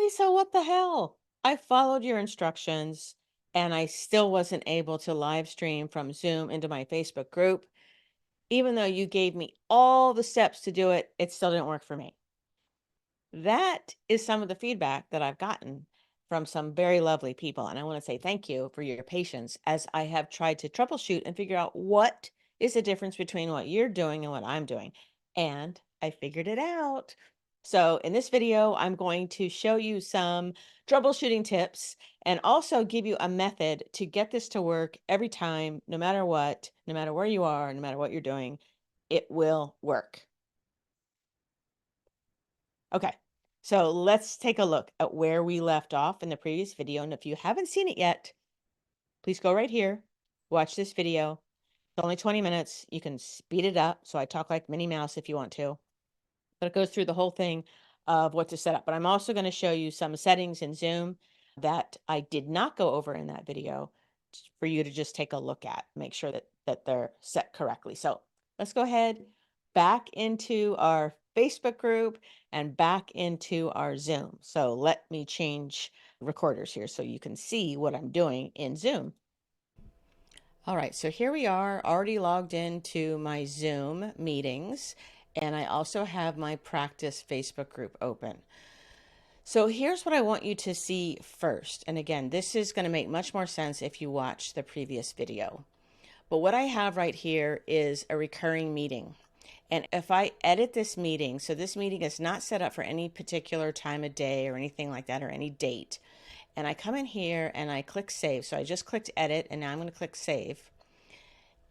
Lisa, what the hell? I followed your instructions and I still wasn't able to live stream from Zoom into my Facebook group. Even though you gave me all the steps to do it, it still didn't work for me. That is some of the feedback that I've gotten from some very lovely people. And I want to say thank you for your patience as I have tried to troubleshoot and figure out what is the difference between what you're doing and what I'm doing. And I figured it out. So in this video, I'm going to show you some troubleshooting tips and also give you a method to get this to work every time, no matter what, no matter where you are, no matter what you're doing, it will work. Okay, so let's take a look at where we left off in the previous video. And if you haven't seen it yet, please go right here, watch this video. It's only 20 minutes. You can speed it up. So I talk like Minnie Mouse if you want to, but it goes through the whole thing of what to set up. But I'm also going to show you some settings in Zoom that I did not go over in that video for you to just take a look at, make sure that they're set correctly. So let's go ahead back into our Facebook group and back into our Zoom. So let me change recorders here so you can see what I'm doing in Zoom. All right, so here we are already logged into my Zoom meetings, and I also have my practice Facebook group open. So here's what I want you to see first. And again, this is going to make much more sense if you watch the previous video. But what I have right here is a recurring meeting. And if I edit this meeting, so this meeting is not set up for any particular time of day or anything like that or any date. And I come in here and I click save. So I just clicked edit and now I'm going to click save.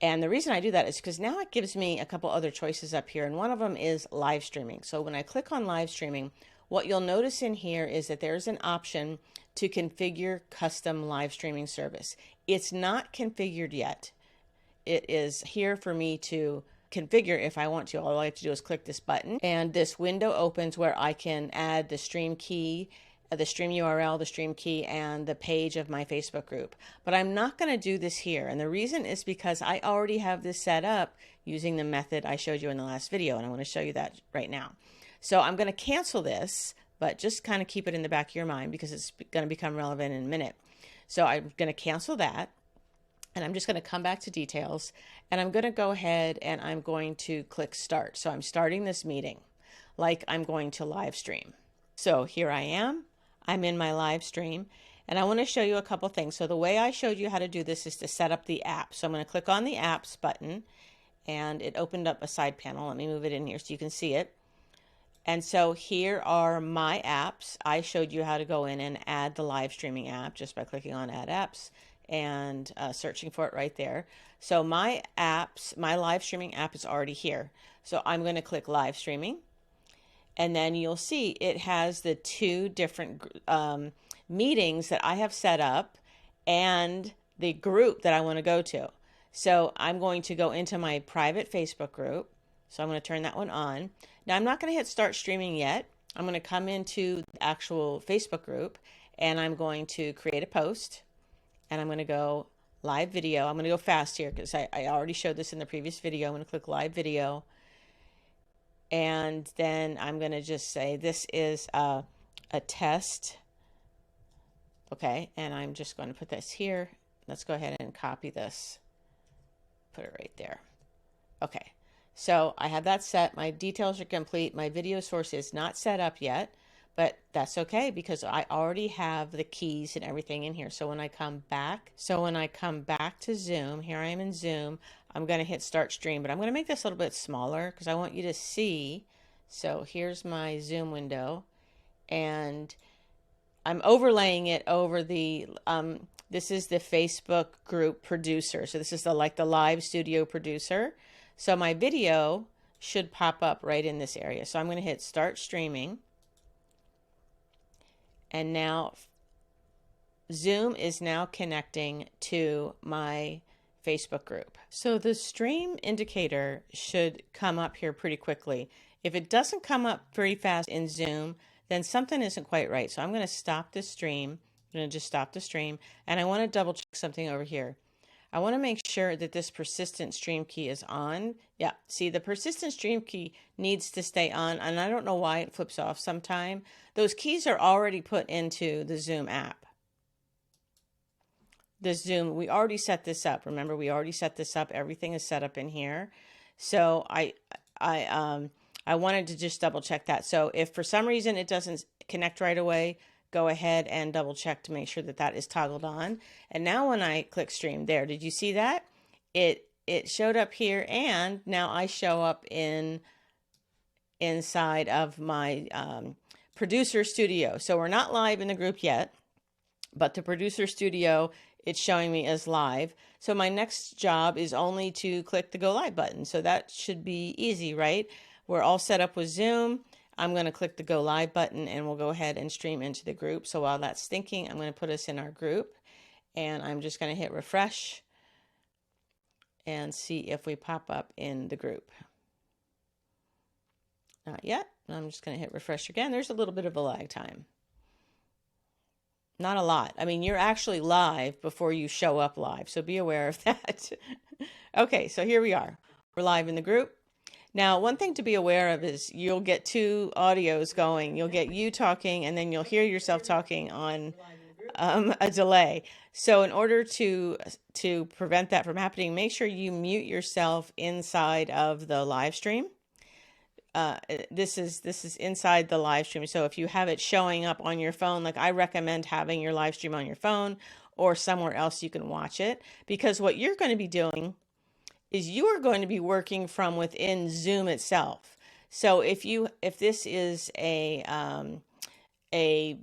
And the reason I do that is because now it gives me a couple other choices up here. And one of them is live streaming. So when I click on live streaming, what you'll notice in here is that there's an option to configure custom live streaming service. It's not configured yet. It is here for me to configure if I want to. All I have to do is click this button and this window opens where I can add the stream key, the stream URL, the stream key, and the page of my Facebook group. But I'm not going to do this here. And the reason is because I already have this set up using the method I showed you in the last video. And I want to show you that right now. So I'm going to cancel this, but just kind of keep it in the back of your mind because it's going to become relevant in a minute. So I'm going to cancel that. And I'm just going to come back to details and I'm going to go ahead and I'm going to click start. So I'm starting this meeting like I'm going to live stream. So here I am. I'm in my live stream and I want to show you a couple things. So the way I showed you how to do this is to set up the app. So I'm going to click on the apps button and it opened up a side panel. Let me move it in here so you can see it. And so here are my apps. I showed you how to go in and add the live streaming app just by clicking on add apps and searching for it right there. So my apps, my live streaming app is already here. So I'm going to click live streaming and then you'll see it has the two different meetings that I have set up and the group that I want to go to. So I'm going to go into my private Facebook group. So I'm going to turn that one on. Now I'm not going to hit start streaming yet. I'm going to come into the actual Facebook group and I'm going to create a post and I'm going to go live video. I'm going to go fast here because I already showed this in the previous video. I'm going to click live video and then I'm going to just say this is a test. Okay, and I'm just going to put this here. Let's go ahead and copy this. Put it right there. Okay. So I have that set. My details are complete. My video source is not set up yet, but that's okay because I already have the keys and everything in here. So when I come back to Zoom, here I am in Zoom, I'm going to hit start stream, but I'm going to make this a little bit smaller because I want you to see. So here's my Zoom window and I'm overlaying it over the, this is the Facebook group producer. So this is the live studio producer. So my video should pop up right in this area. So I'm going to hit start streaming. And now Zoom is now connecting to my Facebook group. So the stream indicator should come up here pretty quickly. If it doesn't come up very fast in Zoom, then something isn't quite right. So I'm going to stop the stream. I'm going to just stop the stream. And I want to double check something over here. I want to make sure that this persistent stream key is on. Yeah, see, the persistent stream key needs to stay on, and I don't know why it flips off sometime. Those keys are already put into the Zoom app. The Zoom, we already set this up. Remember, we already set this up. Everything is set up in here. So I wanted to just double check that. So if for some reason it doesn't connect right away, go ahead and double check to make sure that that is toggled on. And now when I click stream there, did you see that? It showed up here, and now I show up inside of my producer studio. So we're not live in the group yet, but the producer studio, it's showing me as live. So my next job is only to click the go live button. So that should be easy, right? We're all set up with Zoom. I'm going to click the go live button and we'll go ahead and stream into the group. So while that's thinking, I'm going to put us in our group, and I'm just going to hit refresh and see if we pop up in the group. Not yet. I'm just going to hit refresh again. There's a little bit of a lag time. Not a lot. I mean, you're actually live before you show up live, so be aware of that. Okay, so here we are. We're live in the group. Now, one thing to be aware of is you'll get two audios going. You'll get you talking, and then you'll hear yourself talking on a delay. So in order to prevent that from happening, make sure you mute yourself inside of the live stream. This is inside the live stream. So if you have it showing up on your phone, like I recommend having your live stream on your phone or somewhere else you can watch it, because what you're going to be doing is you are going to be working from within Zoom itself. So if this is a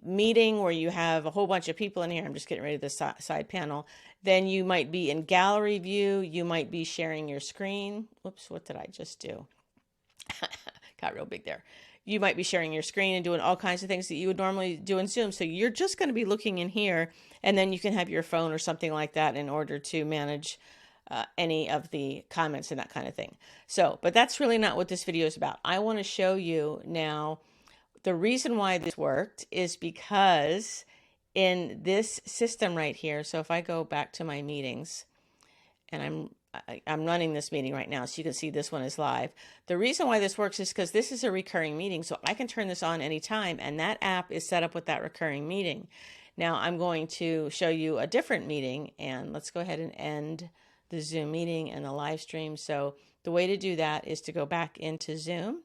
meeting where you have a whole bunch of people in here, I'm just getting rid of the side panel, then you might be in gallery view, you might be sharing your screen. Whoops, what did I just do? Got real big there. You might be sharing your screen and doing all kinds of things that you would normally do in Zoom. So you're just going to be looking in here, and then you can have your phone or something like that in order to manage any of the comments and that kind of thing. So, but that's really not what this video is about. I want to show you now the reason why this worked is because in this system right here, so if I go back to my meetings, and I'm running this meeting right now, so you can see this one is live. The reason why this works is because this is a recurring meeting, so I can turn this on anytime, and that app is set up with that recurring meeting. Now I'm going to show you a different meeting, and let's go ahead and end the Zoom meeting and the live stream. So the way to do that is to go back into Zoom,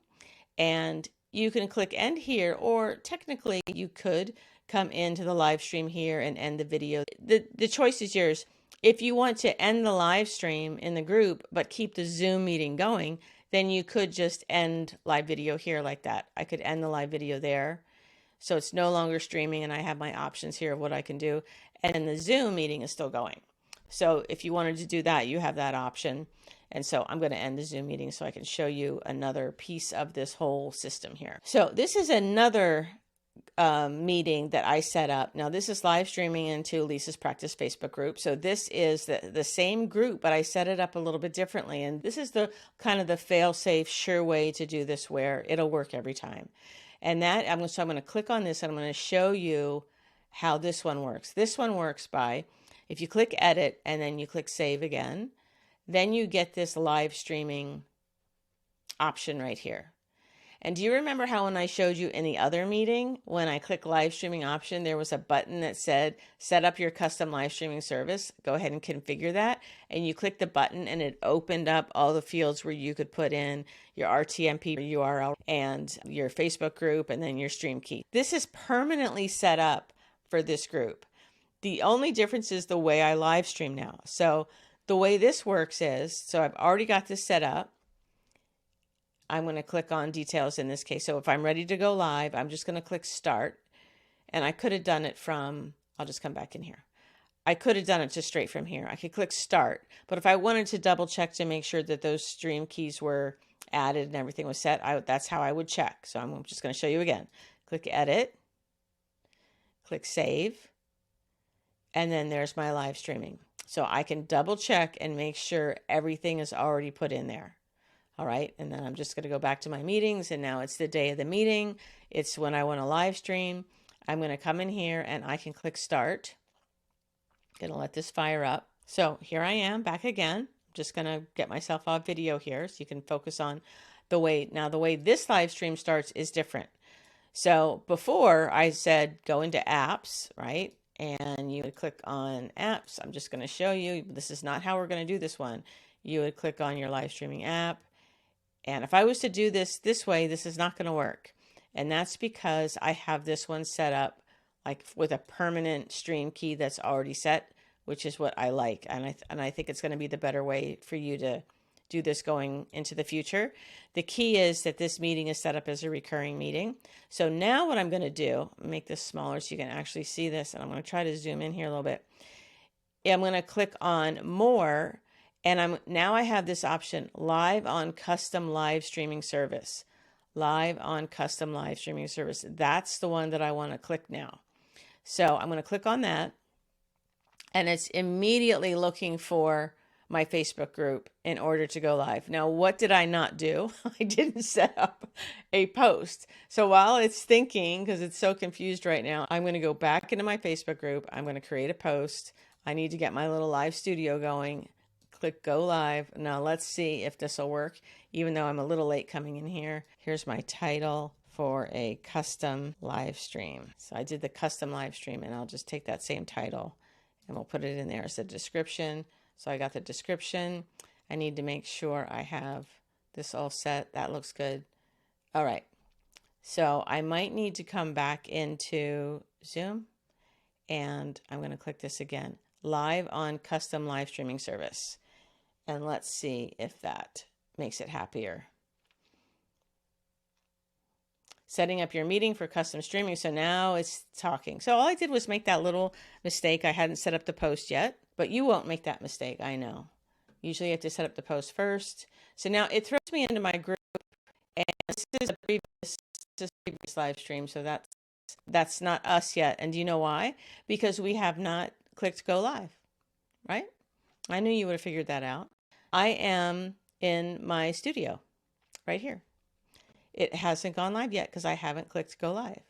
and you can click end here, or technically you could come into the live stream here and end the video. The choice is yours. If you want to end the live stream in the group, but keep the Zoom meeting going, then you could just end live video here like that. I could end the live video there. So it's no longer streaming, and I have my options here of what I can do. And then the Zoom meeting is still going. So if you wanted to do that, you have that option. And so I'm going to end the Zoom meeting so I can show you another piece of this whole system here. So this is another meeting that I set up. Now this is live streaming into Lisa's Practice Facebook group. So this is the same group, but I set it up a little bit differently. And this is the kind of the fail-safe, sure way to do this where it'll work every time. And that so I'm going to click on this, and I'm going to show you how this one works. This one works by, if you click edit and then you click save again, then you get this live streaming option right here. And do you remember how when I showed you in the other meeting, when I click live streaming option, there was a button that said, set up your custom live streaming service. Go ahead and configure that. And you click the button and it opened up all the fields where you could put in your RTMP URL and your Facebook group and then your stream key. This is permanently set up for this group. The only difference is the way I live stream now. So the way this works is, so I've already got this set up. I'm going to click on details in this case. So if I'm ready to go live, I'm just going to click start. And I could have done it from, I'll just come back in here. I could have done it just straight from here. I could click start. But if I wanted to double check to make sure that those stream keys were added and everything was set, that's how I would check. So I'm just going to show you again. Click edit, click save, and then there's my live streaming. So I can double check and make sure everything is already put in there. All right, and then I'm just going to go back to my meetings, and now it's the day of the meeting. It's when I want to live stream. I'm going to come in here and I can click start. Going to let this fire up. So here I am back again. I'm just going to get myself off video here so you can focus on the way. Now, the way this live stream starts is different. So before I said go into apps, right? And you would click on apps. I'm just going to show you. This is not how we're going to do this one. You would click on your live streaming app. And if I was to do this way, this is not going to work. And that's because I have this one set up like with a permanent stream key that's already set, which is what I like. And I think it's going to be the better way for you to do this going into the future. The key is that this meeting is set up as a recurring meeting. So now what I'm going to do, make this smaller so you can actually see this. And I'm going to try to zoom in here a little bit. I'm going to click on more. And now I have this option, live on custom live streaming service. Live on custom live streaming service. That's the one that I want to click now. So I'm going to click on that. And it's immediately looking for my Facebook group in order to go live. Now, what did I not do? I didn't set up a post. So while it's thinking, because it's so confused right now, I'm going to go back into my Facebook group. I'm going to create a post. I need to get my little live studio going. Click go live. Now let's see if this will work, even though I'm a little late coming in here. Here's my title for a custom live stream. So I did the custom live stream, and I'll just take that same title and we'll put it in there as a description. So I got the description. I need to make sure I have this all set. That looks good. All right. So I might need to come back into Zoom, and I'm going to click this again. Live on custom live streaming service. And let's see if that makes it happier. Setting up your meeting for custom streaming. So now it's talking. So all I did was make that little mistake. I hadn't set up the post yet, but you won't make that mistake. I know. Usually you have to set up the post first. So now it throws me into my group, and this is a previous live stream. So that's not us yet. And do you know why? Because we have not clicked go live, right? I knew you would have figured that out. I am in my studio right here. It hasn't gone live yet because I haven't clicked go live.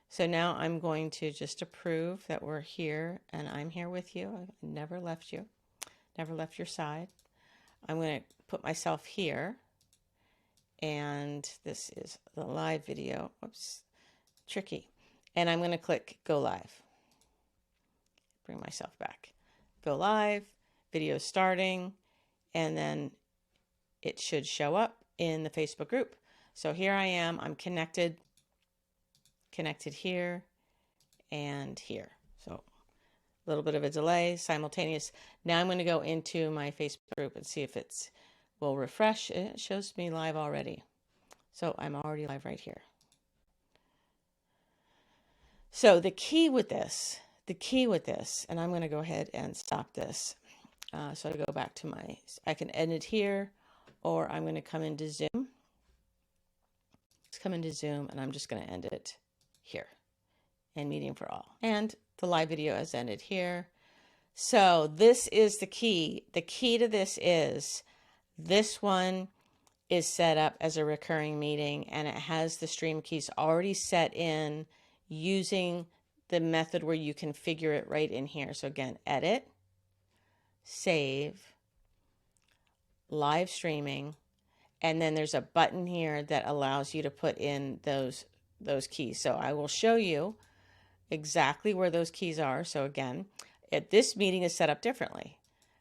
So now I'm going to just approve that we're here and I'm here with you. I've never left you, never left your side. I'm going to put myself here, and this is the live video. Whoops, tricky. And I'm going to click go live. Bring myself back. Go live, video starting, and then it should show up in the Facebook group. So here I am, I'm connected here and here. So a little bit of a delay, simultaneous. Now I'm going to go into my Facebook group and see if it will refresh. It shows me live already. So I'm already live right here. So the key with this, and I'm going to go ahead and stop this. So I go back to I can end it here, or I'm going to come into Zoom. Let's come into Zoom, and I'm just going to end it here. And meeting for all. And the live video has ended here. So this is the key. The key to this one is set up as a recurring meeting, and it has the stream keys already set in using the method where you configure it right in here. So again, edit, save, live streaming, and then there's a button here that allows you to put in those keys. So I will show you exactly where those keys are. So again, this meeting is set up differently,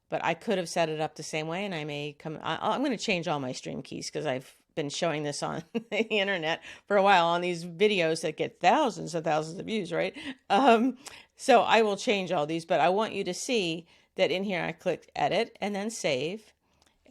but I could have set it up the same way, and I may I'm going to change all my stream keys because I've been showing this on the internet for a while on these videos that get thousands of views, right? So I will change all these, but I want you to see that in here I clicked edit and then save.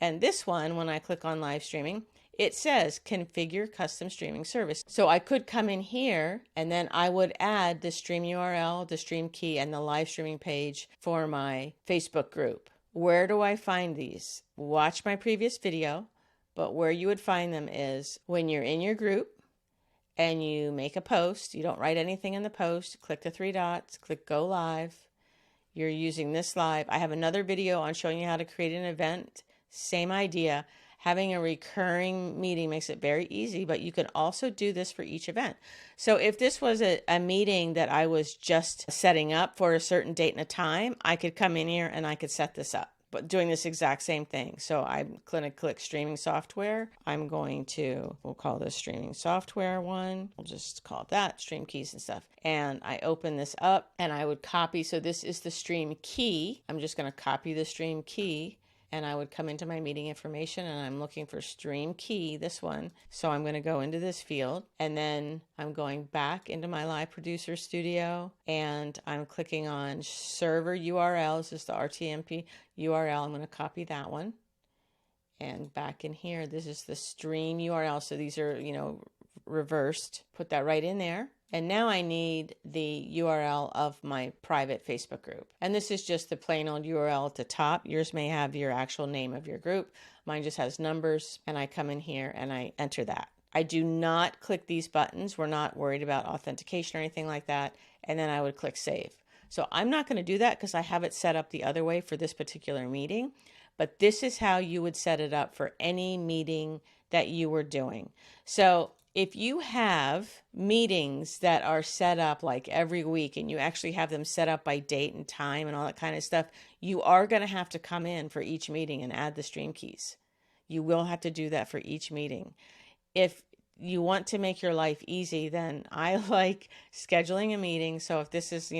And this one, when I click on live streaming, it says configure custom streaming service. So I could come in here and then I would add the stream URL, the stream key, and the live streaming page for my Facebook group. Where do I find these? Watch my previous video, but where you would find them is when you're in your group and you make a post, you don't write anything in the post, click the three dots, click go live. You're using this live. I have another video on showing you how to create an event. Same idea. Having a recurring meeting makes it very easy, but you can also do this for each event. So if this was a meeting that I was just setting up for a certain date and a time, I could come in here and I could set this up, but doing this exact same thing. So I'm going to click streaming software. I'm going to, we'll call this streaming software one. We'll just call it that, stream keys and stuff. And I open this up and I would copy. So this is the stream key. I'm just going to copy the stream key. And I would come into my meeting information and I'm looking for stream key, this one. So I'm going to go into this field and then I'm going back into my live producer studio and I'm clicking on server URL. This is the RTMP URL. I'm going to copy that one. And back in here, this is the stream URL. So these are, reversed. Put that right in there. And now I need the URL of my private Facebook group. And this is just the plain old URL at the top. Yours may have your actual name of your group. Mine just has numbers. And I come in here and I enter that. I do not click these buttons. We're not worried about authentication or anything like that. And then I would click save. So I'm not going to do that because I have it set up the other way for this particular meeting. But this is how you would set it up for any meeting that you were doing. So if you have meetings that are set up like every week and you actually have them set up by date and time and all that kind of stuff, you are going to have to come in for each meeting and add the stream keys. You will have to do that for each meeting. If you want to make your life easy, then I like scheduling a meeting. So if this is,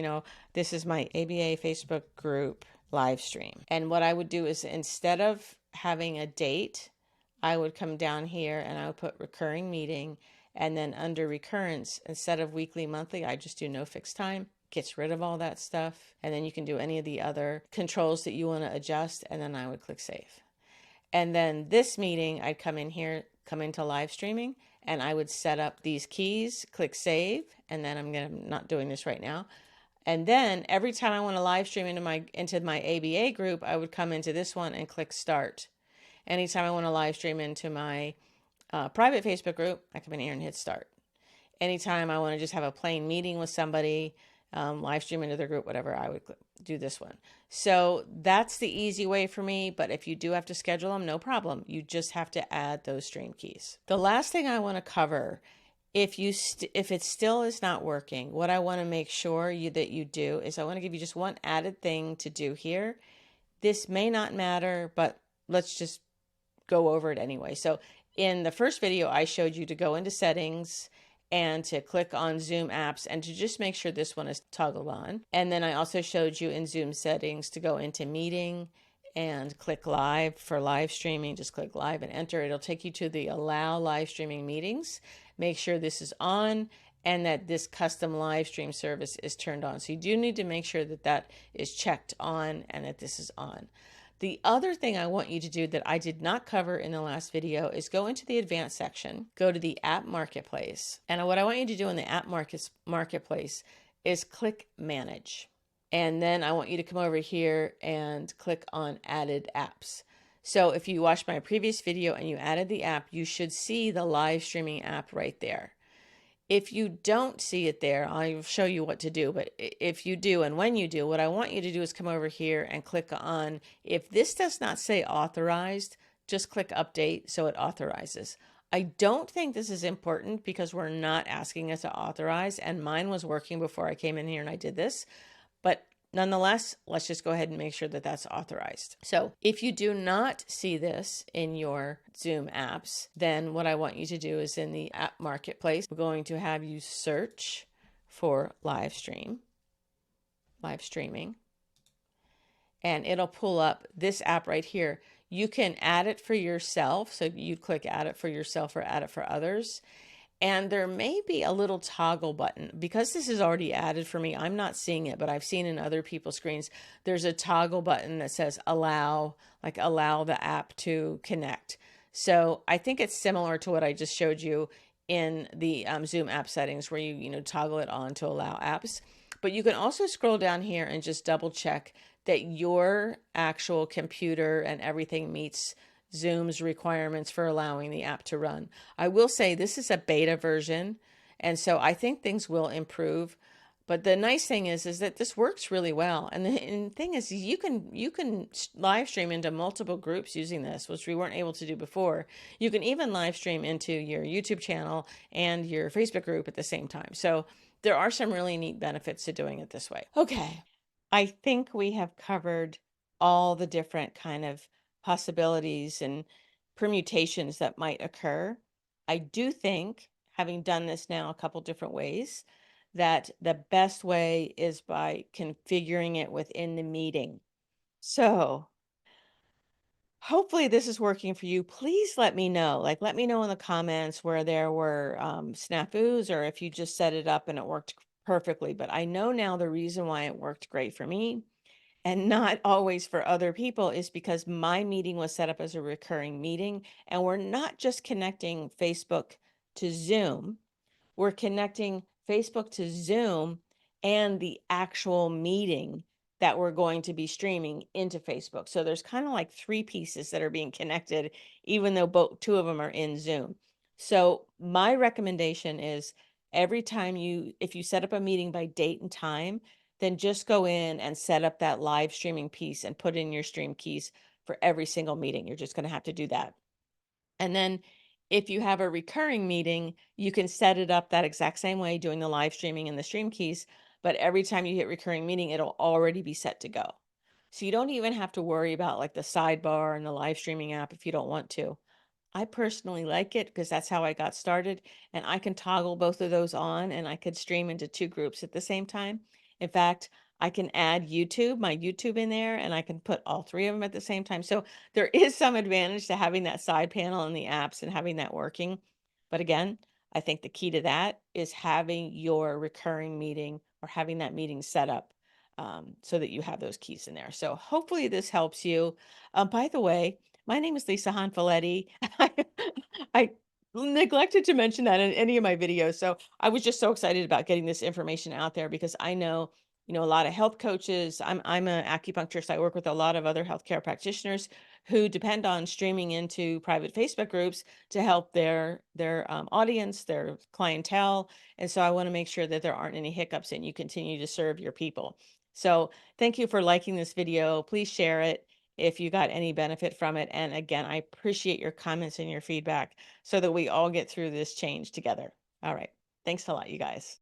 this is my ABA Facebook group live stream. And what I would do is instead of having a date, I would come down here and I would put recurring meeting, and then under recurrence, instead of weekly, monthly, I just do no fixed time. Gets rid of all that stuff. And then you can do any of the other controls that you want to adjust. And then I would click save. And then this meeting, I'd come in here, come into live streaming, and I would set up these keys, click save. And then I'm not doing this right now. And then every time I want to live stream into my ABA group, I would come into this one and click start. Anytime I want to live stream into my private Facebook group, I come in here and hit start. Anytime I want to just have a plain meeting with somebody, live stream into their group, whatever, I would do this one. So that's the easy way for me. But if you do have to schedule them, no problem. You just have to add those stream keys. The last thing I want to cover, if it still is not working, what I want to make sure that you do is I want to give you just one added thing to do here. This may not matter, but let's just go over it anyway. So in the first video, I showed you to go into settings and to click on Zoom apps and to just make sure this one is toggled on. And then I also showed you in Zoom settings to go into meeting and click live for live streaming. Just click live and enter. It'll take you to the allow live streaming meetings. Make sure this is on and that this custom live stream service is turned on. So you do need to make sure that that is checked on and that this is on. The other thing I want you to do that I did not cover in the last video is go into the advanced section, go to the app marketplace. And what I want you to do in the app marketplace is click manage. And then I want you to come over here and click on added apps. So if you watched my previous video and you added the app, you should see the live streaming app right there. If you don't see it there, I'll show you what to do. But if you do, and when you do, what I want you to do is come over here and click on, if this does not say authorized, just click update so it authorizes. I don't think this is important because we're not asking us to authorize, and mine was working before I came in here and I did this. But nonetheless, let's just go ahead and make sure that that's authorized. So if you do not see this in your Zoom apps, then what I want you to do is in the app marketplace, we're going to have you search for livestreaming, and it'll pull up this app right here. You can add it for yourself. So you click add it for yourself or add it for others. And there may be a little toggle button. Because this is already added for me, I'm not seeing it, but I've seen in other people's screens, there's a toggle button that says allow, like allow the app to connect. So I think it's similar to what I just showed you in the Zoom app settings where you toggle it on to allow apps. But you can also scroll down here and just double check that your actual computer and everything meets Zoom's requirements for allowing the app to run. I will say this is a beta version, and so I think things will improve. But the nice thing is that this works really well. And the thing is, you can live stream into multiple groups using this, which we weren't able to do before. You can even live stream into your YouTube channel and your Facebook group at the same time. So there are some really neat benefits to doing it this way. Okay, I think we have covered all the different kind of possibilities and permutations that might occur. I do think, having done this now a couple different ways, that the best way is by configuring it within the meeting. So hopefully this is working for you. Please let me know. Like, let me know in the comments where there were snafus, or if you just set it up and it worked perfectly. But I know now the reason why it worked great for me and not always for other people is because my meeting was set up as a recurring meeting, and we're not just connecting Facebook to Zoom. We're connecting Facebook to Zoom and the actual meeting that we're going to be streaming into Facebook. So there's kind of like three pieces that are being connected, even though two of them are in Zoom. So my recommendation is every time if you set up a meeting by date and time, then just go in and set up that live streaming piece and put in your stream keys for every single meeting. You're just going to have to do that. And then if you have a recurring meeting, you can set it up that exact same way, doing the live streaming and the stream keys. But every time you hit recurring meeting, it'll already be set to go. So you don't even have to worry about like the sidebar and the live streaming app if you don't want to. I personally like it because that's how I got started, and I can toggle both of those on, and I could stream into two groups at the same time. In fact, I can add my YouTube in there, and I can put all three of them at the same time. So there is some advantage to having that side panel in the apps and having that working. But again, I think the key to that is having your recurring meeting or having that meeting set up so that you have those keys in there. So hopefully this helps you. By the way, my name is Lisa Hanfileti. I neglected to mention that in any of my videos. So I was just so excited about getting this information out there because I know, a lot of health coaches. I'm an acupuncturist. I work with a lot of other healthcare practitioners who depend on streaming into private Facebook groups to help their audience, their clientele. And so I want to make sure that there aren't any hiccups and you continue to serve your people. So thank you for liking this video. Please share it if you got any benefit from it. And again, I appreciate your comments and your feedback so that we all get through this change together. All right. Thanks a lot, you guys.